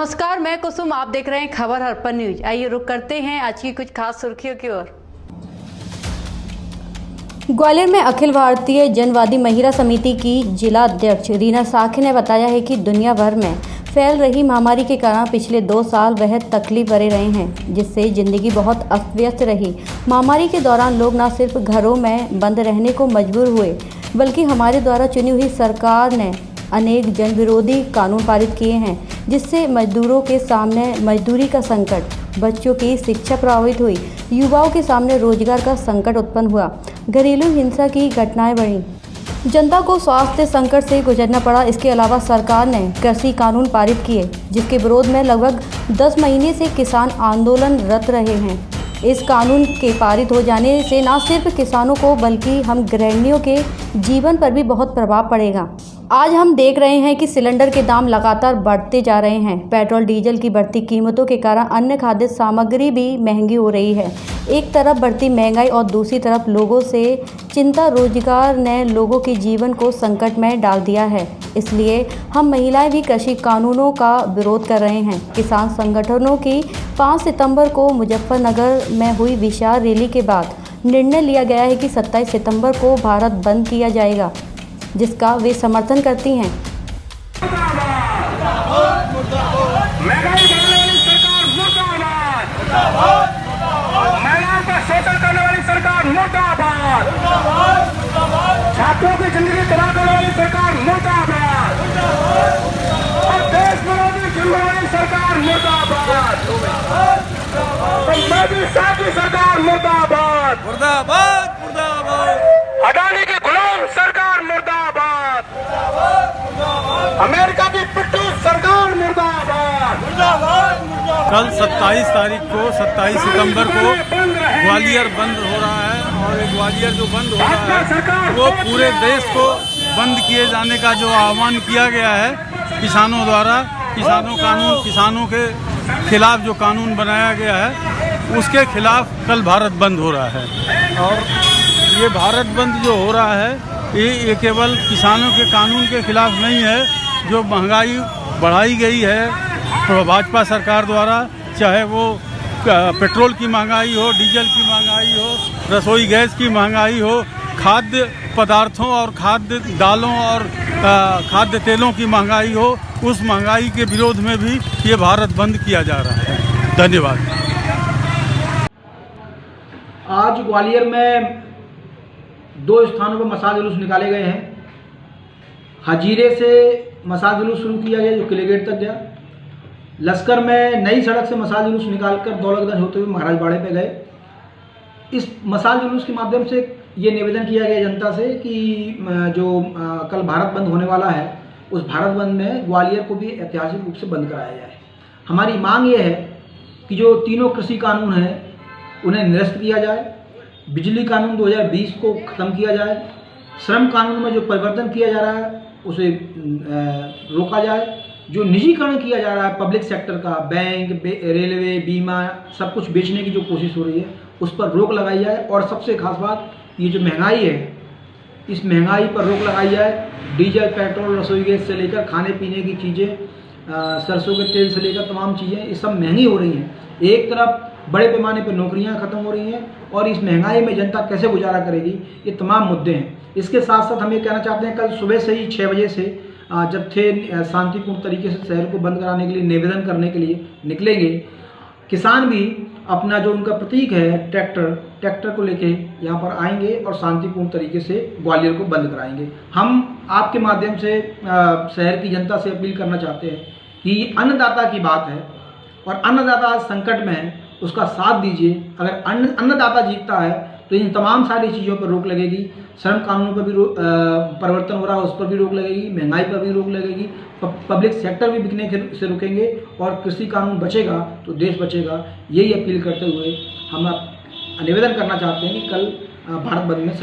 नमस्कार, मैं कुसुम। आप देख रहे हैं खबर हरपन न्यूज। आइए रुक करते हैं आज की कुछ खास सुर्खियों की ओर। ग्वालियर में अखिल भारतीय जनवादी महिला समिति की जिला अध्यक्ष रीना साखे ने बताया है कि दुनिया भर में फैल रही महामारी के कारण पिछले 2 साल बेहद तकलीफ भरे रहे हैं, जिससे जिंदगी बहुत अस्त व्यस्त रही। महामारी के दौरान लोग न सिर्फ घरों में बंद रहने को मजबूर हुए, बल्कि हमारे द्वारा चुनी हुई सरकार ने अनेक जन विरोधी कानून पारित किए हैं, जिससे मजदूरों के सामने मजदूरी का संकट, बच्चों की शिक्षा प्रभावित हुई, युवाओं के सामने रोजगार का संकट उत्पन्न हुआ, घरेलू हिंसा की घटनाएं बढ़ी, जनता को स्वास्थ्य संकट से गुजरना पड़ा। इसके अलावा सरकार ने कृषि कानून पारित किए, जिसके विरोध में लगभग 10 महीने से किसान आंदोलनरत रहे हैं। इस कानून के पारित हो जाने से न सिर्फ किसानों को बल्कि हम गृहिणियों के जीवन पर भी बहुत प्रभाव पड़ेगा। आज हम देख रहे हैं कि सिलेंडर के दाम लगातार बढ़ते जा रहे हैं। पेट्रोल डीजल की बढ़ती कीमतों के कारण अन्य खाद्य सामग्री भी महंगी हो रही है। एक तरफ बढ़ती महंगाई और दूसरी तरफ लोगों से चिंता रोजगार ने लोगों के जीवन को संकट में डाल दिया है। इसलिए हम महिलाएं भी कृषि कानूनों का विरोध कर रहे हैं। किसान संगठनों की 5 सितंबर को मुजफ्फरनगर में हुई विशाल रैली के बाद निर्णय लिया गया है कि 27 सितंबर को भारत बंद किया जाएगा, जिसका वे समर्थन करती हैं। महिलाओं का शोषण करने वाली सरकार मुर्दाबाद, छात्रों की जिंदगी खराब करने वाली सरकार मुर्दाबाद, और देश विरोधी जुल्म वाली सरकार मुर्दाबाद, मोदी शाह की सरकार मुर्दाबाद, मुर्दाबाद मुर्दाबाद, अडानी की गुलाम सरकार मुर्दाबाद, अमेरिका की पिट्ठू सरकार मुर्दाबाद। कल 27 तारीख को 27 सितंबर को ग्वालियर बंद हो रहा है, और ग्वालियर जो बंद हो रहा है वो पूरे देश को बंद किए जाने का जो आह्वान किया गया है किसानों द्वारा। किसानों के खिलाफ जो कानून बनाया गया है उसके खिलाफ कल भारत बंद हो रहा है। और ये भारत बंद जो हो रहा है ये केवल किसानों के कानून के खिलाफ नहीं है। जो महंगाई बढ़ाई गई है भाजपा सरकार द्वारा, चाहे वो पेट्रोल की महंगाई हो, डीजल की महंगाई हो, रसोई गैस की महंगाई हो, खाद्य पदार्थों और खाद्य दालों और खाद्य तेलों की महंगाई हो, उस महंगाई के विरोध में भी ये भारत बंद किया जा रहा है। धन्यवाद। आज ग्वालियर में 2 स्थानों पर मसाल जुलूस निकाले गए हैं। हजीरे से मसाल जुलूस शुरू किया गया जो किले गेट तक गया। लश्कर में नई सड़क से मसाल जुलूस निकालकर दौलतगंज होते हुए महाराज बाड़े पे गए। इस मसाल जुलूस के माध्यम से ये निवेदन किया गया जनता से कि जो कल भारत बंद होने वाला है उस भारत बंद में ग्वालियर को भी ऐतिहासिक रूप से बंद कराया जाए। हमारी मांग ये है कि जो तीनों कृषि कानून हैं उन्हें निरस्त किया जाए, बिजली कानून 2020 को ख़त्म किया जाए, श्रम कानून में जो परिवर्तन किया जा रहा है उसे रोका जाए, जो निजीकरण किया जा रहा है पब्लिक सेक्टर का, बैंक, रेलवे, बीमा, सब कुछ बेचने की जो कोशिश हो रही है उस पर रोक लगाई जाए। और सबसे खास बात ये जो महंगाई है इस महंगाई पर रोक लगाई जाए। डीजल, पेट्रोल, रसोई गैस से लेकर खाने पीने की चीज़ें, सरसों के तेल से लेकर तमाम चीज़ें ये सब महंगी हो रही हैं। एक तरफ बड़े पैमाने पर नौकरियां खत्म हो रही हैं और इस महंगाई में जनता कैसे गुजारा करेगी, ये तमाम मुद्दे हैं। इसके साथ साथ हम ये कहना चाहते हैं कल सुबह से ही 6 बजे से जत्थे शांतिपूर्ण तरीके से शहर को बंद कराने के लिए निवेदन करने के लिए निकलेंगे। किसान भी अपना जो उनका प्रतीक है ट्रैक्टर को लेके यहाँ पर आएंगे और शांतिपूर्ण तरीके से ग्वालियर को बंद कराएंगे। हम आपके माध्यम से शहर की जनता से अपील करना चाहते हैं कि अन्नदाता की बात है और अन्नदाता संकट में है, उसका साथ दीजिए। अगर अन्नदाता जीतता है तो इन तमाम सारी चीज़ों पर रोक लगेगी। श्रम कानूनों पर भी परिवर्तन हो रहा है उस पर भी रोक लगेगी, महंगाई पर भी रोक लगेगी, पब्लिक सेक्टर भी बिकने से रुकेंगे और कृषि कानून बचेगा तो देश बचेगा। यही अपील करते हुए हम निवेदन करना चाहते हैं कि कल भारत बंद में